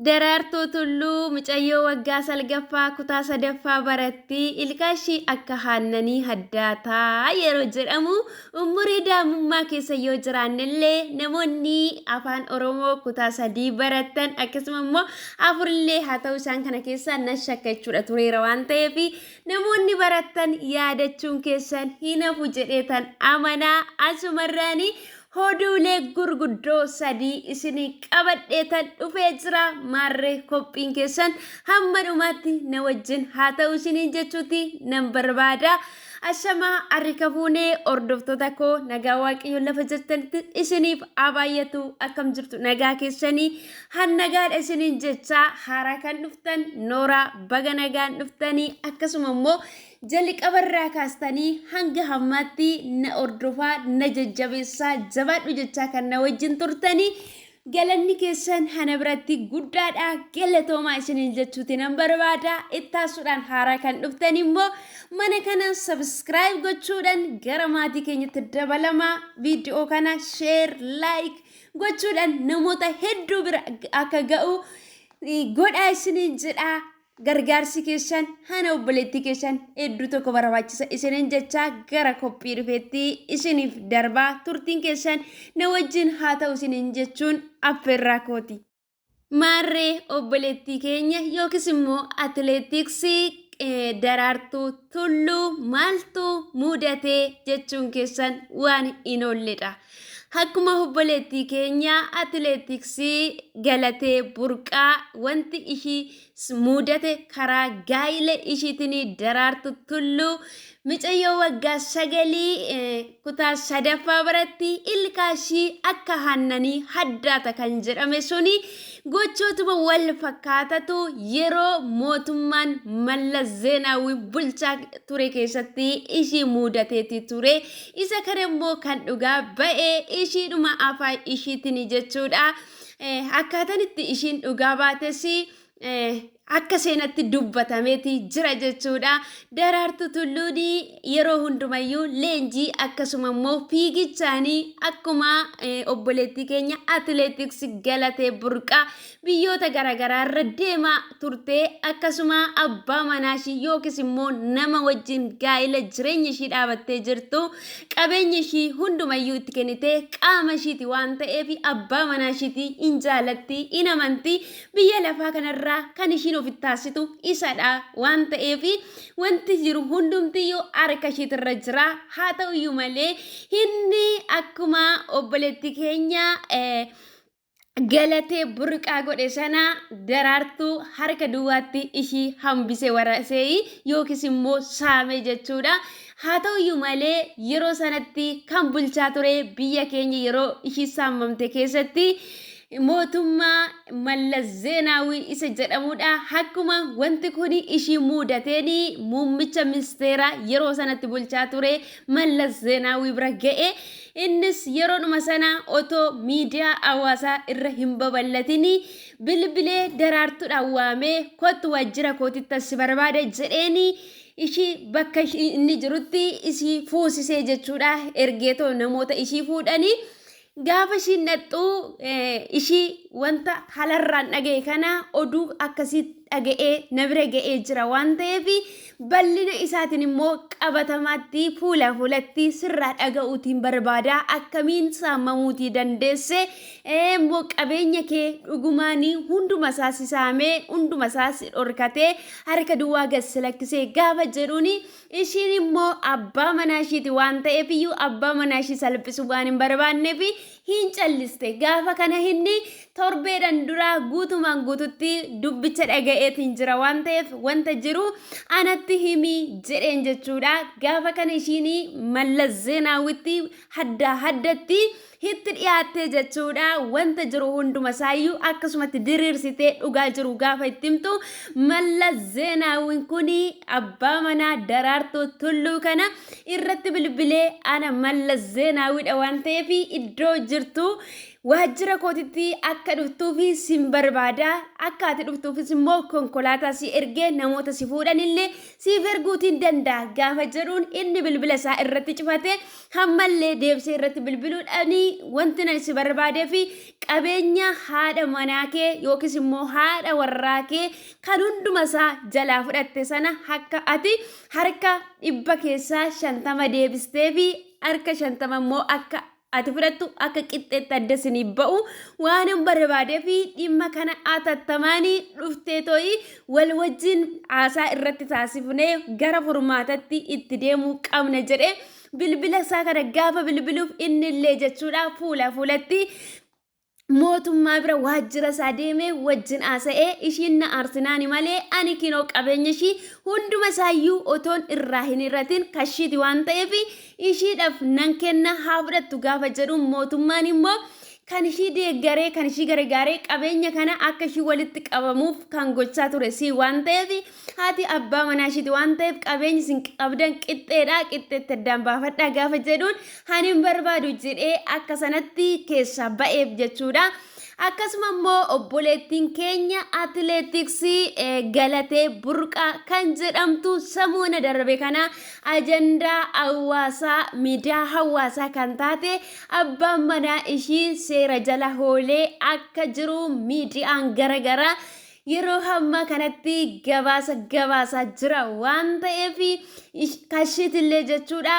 Daraartu Tuluu mucayyoo waggaa salgaffaa kutaa sadaffaa baratti ilkaashii akka haannanii haddaataa yeroo jedhamu umurii daa'imummaa keessa yoo jiraannellee namoonni afaan Oromoo kutaa sadii baratan akkasuma immoo afurillee haa ta'u isaan kana keessa nan shakka jechuudha tureera waan ta'eef namoonni baratan yaadachuun keessan hin hafu jedheetan amanaa asumarraanii Hoduulee gurguddoo sadii isinii qabadheetan dhufee jira maarree qophiin keessan hamma dhumaatti na wajjin haa ta'u isiniin jechuuti nan barbaada. Ashamaa harka fuunee hordoftoota koo nagaa waaqayyoon lafa jirtanitti isiniif abaayatu akkam jirtu nagaa keessanii han nagaadha isiniin jechaa haaraa kan dhuftan nooraa baga nagaan dhuftanii akkasuma immoo jalqabarraa kaastanii hanga hammaatti na hordofaa na jajjabeessaa jabaadhu jechaa kan na wajjin turtanii galanni keessan hana biratti guddaadha galatoomaa isiniin jechuuti nan barbaada ittaasuudhaan haaraa kan dhuftan immoo mana kana subscribe gochuudhaan gara maatii keenyatti dabalamaa viidiyoo kana share like gochuudhaan namoota hedduu bira akka ga'u godhaa isiniin jedhaa. Gargaarsi keessan hana obboleettii keessan hedduu tokko barbaachisa isiniin jechaa gara qophii dhufeetti isiniif darbaa turtiin keessan na wajjin haa ta'u isiniin jechuun affeerraa kooti. Maarree obboleettii keenya yookiis immoo atileetiksii Daraartu Tulluu maaltu mudatee jechuun keessan waan hin oolledha. Akkuma obboleettii keenya Athletics Galatee burqaa wanti ishii mudate karaa gaa'ila ishiitiin Daraartu Tulluu mucayyoo waggaa 9 kutaa sadaffaa baratti ilkaashii akka haannanii haddaata kan jedhame suni gochootuma wal fakkaatatu yeroo mootummaan Mallas Zeenaawii bulchaa ture keessatti ishii mudateeti ture isa kana immoo kan dhugaa ba'ee ishiidhuma afaan ishiitiin jechuudha akkaataan itti ishiin dhugaa baates akka seenatti dubbatameeti jira jechuudha. Daraartu Tulluun yeroo hundumayyuu leenjii akkasuma immoo fiigichaanii akkuma obboleettii keenya Athletics Galatee burqaa biyyoota garaagaraa irra deemaa turte akkasuma abbaa manaashii yookiis immoo nama wajjin gaa'ila jireenya ishii dhaabattee jirtu qabeenya ishii hundumayyuu itti kennitee qaama ishiiti waan ta'eef abbaa manaashiiti in jaalatti in amanti biyya lafaa kanarraa kan ishiin ofitti taasitu isadha waan ta'eef wanti jiru hundumtiyyuu harka ishiitirra jira haa ta'uyyuu malee inni akkuma obboleettii keenya Galatee burqaa godhe sana Daraartuu harka duwwaatti ishii hambise warasee yookiis immoo saame jechuudha. Haa ta'uyyuu malee yeroo sanatti kan bulchaa ture biyya keenya yeroo ishii saamamte keessatti mootummaa Mallas Zeenaawii isa jedhamudha. Akkuma wanti kun ishii mudateen muummicha ministeera yeroo sanatti bulchaa ture Mallas Zeenaawii bira ga'e. Innis yeroodhuma sana otoo miidiyaa hawaasaa irra hin babal'atin bilbilee Daraartuudhaan waamee kottu waajjira kootitti as barbaada jedheeni ishii bakka inni jirutti ishii fuusisee jechuudha. Ergeetoo namoota ishii fuudhanii gaafa ishiin dhaxxuu ishii wanta halarraan dhaga'e kana oduu akkasii dhaga'ee na bira ga'ee jira waan ta'eef bal'ina isaatiin immoo qabatamaatti fuula fuulatti sirraa dhaga'uutiin barbaada akkamiin saamamuutii dandeesse immoo qabeenya kee dhugumaanii hunduma isaa saamee hunduma isaa dhorkatee harka duwwaa gad lakkisee gaafa jedhuuni ishiin immoo abbaa manaashiiti waan ta'eef iyyuu abbaa manaashii salphisuu waan hin barbaanneef hin calliste gaafa kana inni torbeedhaan duraa guutumaan guututti dubbicha dhaga'eetiin jira waan ta'eef wanta jiru anatti himi jedheen jechuudha. Gaafa kana ishiin Mallas Zeenaawitti haddatti hitti dhiyaattee jechuudha. Wanta jiru hunduma isaayyuu akkasumatti diriirsitee dhugaa jiru gaafa itti himtu Mallas Zeenaawiin kun abbaa manaa Daraartu Tulluu kana irratti bilbilee ana Mallas Zeenaawiidha waan ta'eef iddoo jirtu waajjira kootitti akka dhuftuufi sin barbaada akka ati dhuftuufis immoo konkolaataa si ergee namoota si fuudhanillee siif erguutiin danda'a gaafa jedhuun inni bilbila isaa irratti cufate hammallee deebisee irratti bilbiluudhaani wanti nan si barbaadee fi qabeenya haadha manaa kee yookiis immoo haadha warraa kee kan hunduma isaa jalaa fudhatte sana akka ati harka 100 keessaa 50 deebistee fi harka 50 immoo akka ati fudhattu akka qixxeetti adda isinii ba'u waan barbaadee fi dhimma kana atattamaanii dhuftee tooyi wal wajjin haasaa irratti taasifnee gara furmaatatti itti deemuu qabna jedhee bilbila isaa kana gaafa bilbiluuf inni illee jechuudha fuulatti mootummaa bira waajjira isaa deemee wajjin haasa'ee ishiin na aarsinaani malee ani kinoo qabeenya ishii hunduma isaayyuu otoon irraa hin hir'atin kashiiti waan ta'eef ishiidhaaf nan kenna haa fudhattu gaafa jedhuun mootummaan immoo kan ishii deeggaree kan ishii gargaaree qabeenya kana akka ishii walitti qabamuuf kan gochaa ture si waan ta'eef haati abbaa manaa ishiiti waan ta'eef qabeenyi isin qabdan qixxeetti addaan baafadhaa gaafa jedhuun hanin barbaadu jedhee akka sanatti keessaa ba'eef jechuudha. akkasuma immoo obboleettiin keenya Athletics Galatee burqaa kan jedhamtu samuuna darbe kana ajandaa hawaasaa miidiyaa hawaasaa kan taate abbaan manaa ishii seera jala oolee akka jiru miidiyaan garagaraa yeroo hamma kanatti gabaasaa jira waan ta'eef kashiitillee jechuudha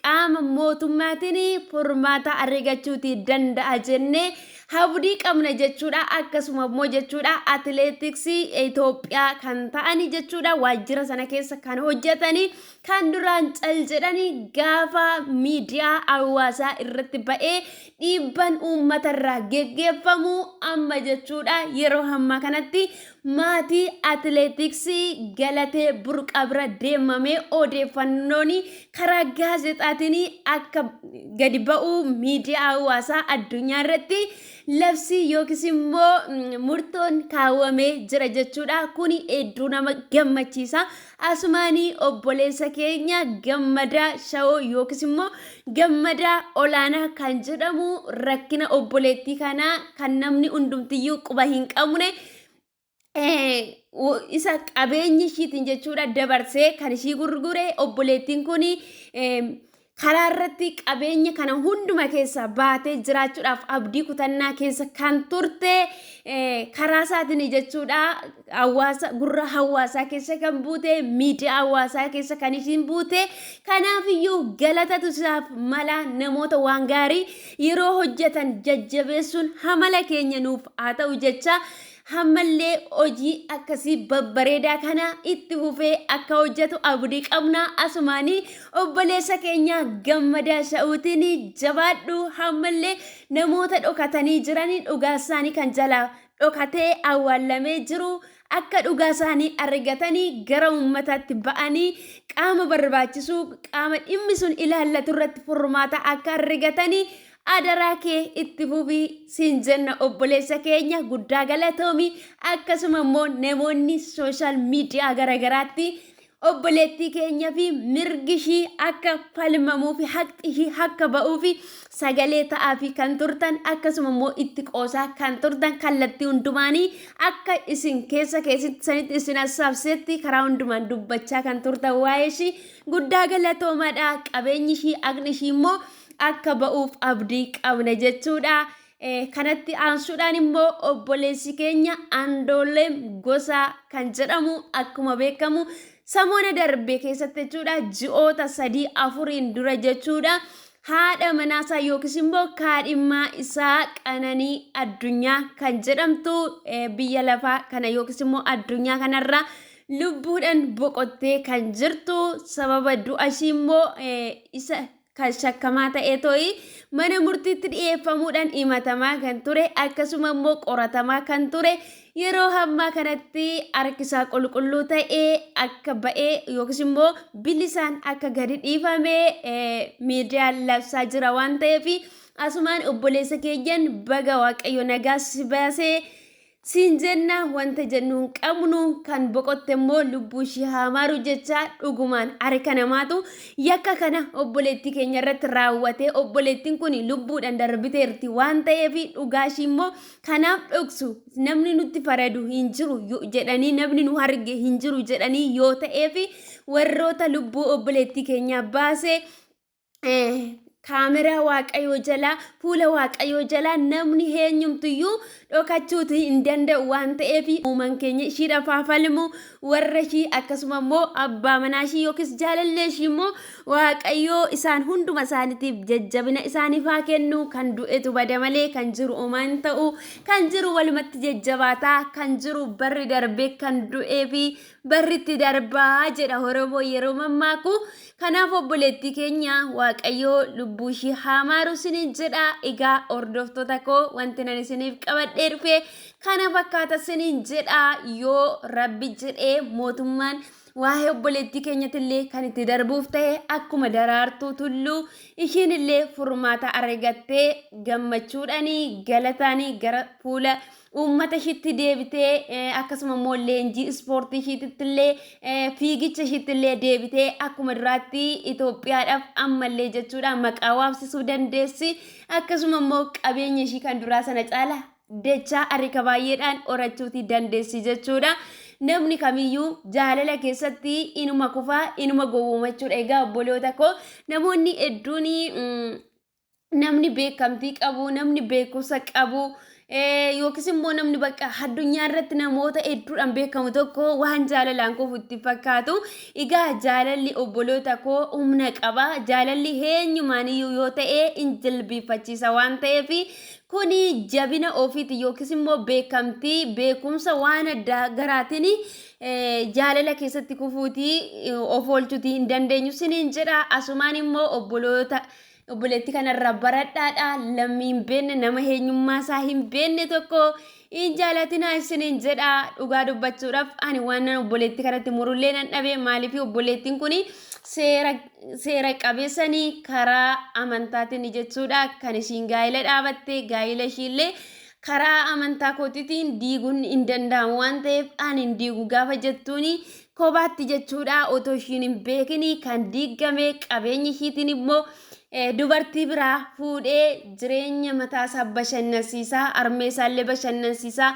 qaama mootummaatiin furmaata argachuuti danda'a jennee habdii qabna jechuudha. akkasuma immoo jechuudha Athletics Itoophiyaa kan ta'ani jechuudha waajjira sana keessa kan hojjetani kan duraan cal jedhani gaafa miidiyaa hawaasaa irratti ba'ee dhiibban uummatarraa geggeeffamu amma jechuudha yeroo hamma kanatti maatii Athletics Galatee burqaa bira deemamee odeeffannoon karaa gaazexaatiin akka gadi ba'u miidiyaa hawaasaa addunyaa irratti labsii yookiis immoo murtoon kaawwamee jira jechuudha. kuni hedduu nama gammachiisa. asumaanii obboleessa keenya gammadaa shawoo yookiis immoo gammadaa olaanaa kan jedhamu rakkina obboleettii kanaa kan namni hundumtiyyuu quba hin qabne isa qabeenyi ishiitiin jechuudha dabarsee kan ishii gurgure obboleettiin kuni karaa irratti qabeenya kana hunduma keessa baatee jiraachuudhaaf abdii kutannaa keessa kan turte karaa isaatiin jechuudha hawaasa gurra hawaasaa keessa kan buute miidiyaa hawaasaa keessa kan ishiin buute kanaafiyyuu galatatu isaaf mala namoota waan gaarii yeroo hojjetan jajjabeessuun hamala keenya nuuf haa ta'u jecha hammallee hojii akkasii babbareedaa kana itti fufee akka hojjetu abdii qabna. asumaanii obboleessa keenya gammadaa sha'uutiin jabaadhu hammallee namoota dhokatanii jiranii dhugaa isaanii kan jalaa dhokatee awwaalamee jiru akka dhugaa isaanii argatanii gara uummataatti ba'anii qaama barbaachisu qaama dhimmi sun ilaallatu irratti furmaata akka argatanii adaraa kee itti fufii siin jenna obboleessa keenya guddaa galatoomi. akkasuma immoo namoonni sooshaal miidiyaa garagaraatti obboleettii keenya fi mirgi ishii akka falmamuu fi haqi ishii akka ba'uu fi sagalee ta'aa fi kan turtan akkasuma immoo itti qoosaa kan turtan kallattii hundumaanii akka isin keessatti isin assaabsetti karaa hundumaan dubbachaa kan turtan waa'ee ishii guddaa galatoomadha. qabeenyi ishii aqni ishii immoo akka ba'uuf abdii qabna jechuudha. kanatti aansuudhaan immoo obboleessi keenya Andu'aleem gosa kan jedhamu akkuma beekamu samoona darbe keessatti jechuudha ji'oota 3-4 dura jechuudha haadha manaasaa yookiis immoo kaadhimmaa isaa Qananii Addunyaa kan jedhamtu biyya lafaa kana yookiis immoo addunyaa kanarra lubbuudhaan boqottee kan jirtu sababa du'a ishii immoo isa kan shakkamaa ta'ee tooyi mana murtiitti dhiyeeffamuudhaan himatamaa kan ture akkasuma immoo qoratamaa kan ture yeroo hammaa kanatti harkisaa qulqulluu ta'ee akka ba'ee yookiis immoo bilisaan akka gadi dhiifamee miidiyaan labsaa jira waan ta'eef asumaan obboleessa keenyan baga waaqayyo nagaa si baasee Sinjenna wanta jennuun qabnu kan boqotte immoo lubbuu ishii haamaaru jecha dhugumaan harka namaatu yakka kana obboleettii keenya irratti raawwate obboleettiin kun lubbuudhaan darbiteerti waan ta'eef dhugaa ishii immoo kanaaf dhoksu namni nutti faradu hin jiru jedhanii namni nu arge hin jiru jedhanii yoo ta'eef warroota lubbuu obboleettii keenya baase kaamera waaqayyoo jalaa fuula waaqayyoo jalaa namni eenyumtuyyuu dhokachuuti hin danda'u waan ta'eef uuman keenya ishiidha faafalmu warra ishii akkasuma immoo abbaa manaa ishii yookiis jaalallee ishii immoo waaqayyoo isaan hunduma isaaniitiif jajjabina isaaniif haa kennu kan du'etu bada malee kan jiru uumaan ta'u kan jiru walumatti jajjabaataa kan jiru barri darbee kan du'ee fi barritti darbaa jedha Oromoo yeroo mammaaku kanaaf obboleettii keenya waaqayyoo lubbuu ishii haamaaru isiniin jedha egaa hordoftoota koo wanti nan isiniif qabadhee dhufe kana fakkaata isiniin jedha yoo rabbi jedhee mootummaan waa'ee obboleettii keenyatillee kan itti darbuuf ta'e akkuma Daraartuu Tulluu ishiinillee furmaata argattee gammachuudhaanii galataanii gara fuula ummata ishiitti deebitee akkasuma immoo leenjii ispoortii ishiittillee fiigicha ishiittillee deebitee akkuma duraatti Itoophiyaadhaaf ammallee jechuudha maqaa waamsisuu dandeessi akkasuma immoo qabeenya ishii kan duraa sana caala dachaa harka baay'eedhaan horachuutii dandeessi jechuudha. Namni kamiyyuu jaalala keessatti inuma kufaa inuma gowwoomachuudha. Egaa obboloota koo namoonni hedduun namni beekamtii qabu namni beekumsa qabu yookiis immoo namni bakka addunyaa irratti namoota hedduudhaan beekamu tokko waan jaalalaan kufu itti fakkaatu. Egaa jaalalli obboloota koo humna qaba. Jaalalli eenyumaaniyyuu yoo ta'e in jilbifachiisa waan ta'eef kuni jabina ofiiti yookiis immoo beekamtii beekumsa waan adda garaatiin jaalala keessatti kufuutii of oolchuutii hin dandeenyu siniin jedha. Asumaan immoo obboleettii kanarraa baradhaadha lammiin beenne nama eenyummaa isaa hin beenne tokko hin jaalatinaa isiniin jedha. Dhugaa dubbachuudhaaf ani waan obboleettii kanatti murullee nan dhabe maaliif obboleettiin kun seera qabeessanii karaa amantaatiin jechuudha kan ishiin gaa'ila dhaabatte gaa'ila ishiillee karaa amantaa kootiitiin diiguun hin danda'amu waan ta'eef ani hin diigu gaafa jettuuni kophaatti jechuudha otoo ishiin hin beekini kan diigame qabeenya ishiitiin immoo dubartii biraa fuudhee jireenya mataasaa bashannansiisaa armeesaallee bashannansiisaa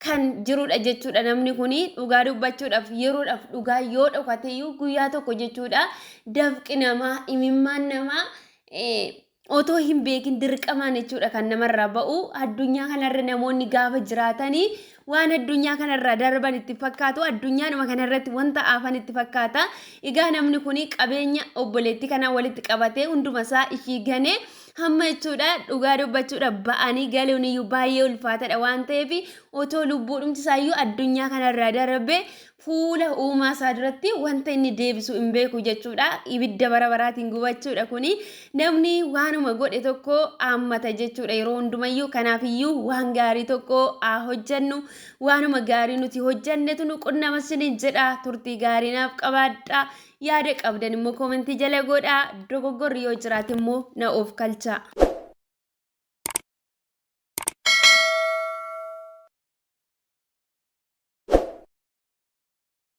kan jirudha jechuudha. Namni kun dhugaa dubbachuudhaaf yeroodhaaf dhugaa yoo dhokateeyyuu guyyaa tokko jechuudha dafqi namaa imimmaan namaa otoo hin beekin dirqamaan jechuudha kan namarraa ba'u. Addunyaa kanarra namoonni gaafa jiraatanii waan addunyaa kanarraa darban itti fakkaatu addunyaanuma kanarratti wanta afan itti fakkaata. Egaa namni kun qabeenya obboleettii kanaa walitti qabatee hundumasaa ishii ganee hamma jechuudha dhugaa dubbachuudha ba'anii galuun iyyuu baay'ee ulfaataadha waan ta'eef otoo lubbuudhumti isaayyuu addunyaa kanarraa darbe fuula uumaa isaa duratti wanta inni deebisu hin beeku jechuudha. Ibidda bara baraatiin gubachuudha kuni namni waanuma godhe tokko aammata jechuudha yeroo hundumayyuu. Kanaafiyyuu waan gaarii tokko haa hojjennu waanuma gaarii nuti hojjennetu nu qunnama siniin jedha. Turtii gaarii naaf qabaadha. Yaada qabdan immoo koomentii jala godhaa. Dogoggorri yoo jiraate immoo na of kalchaa.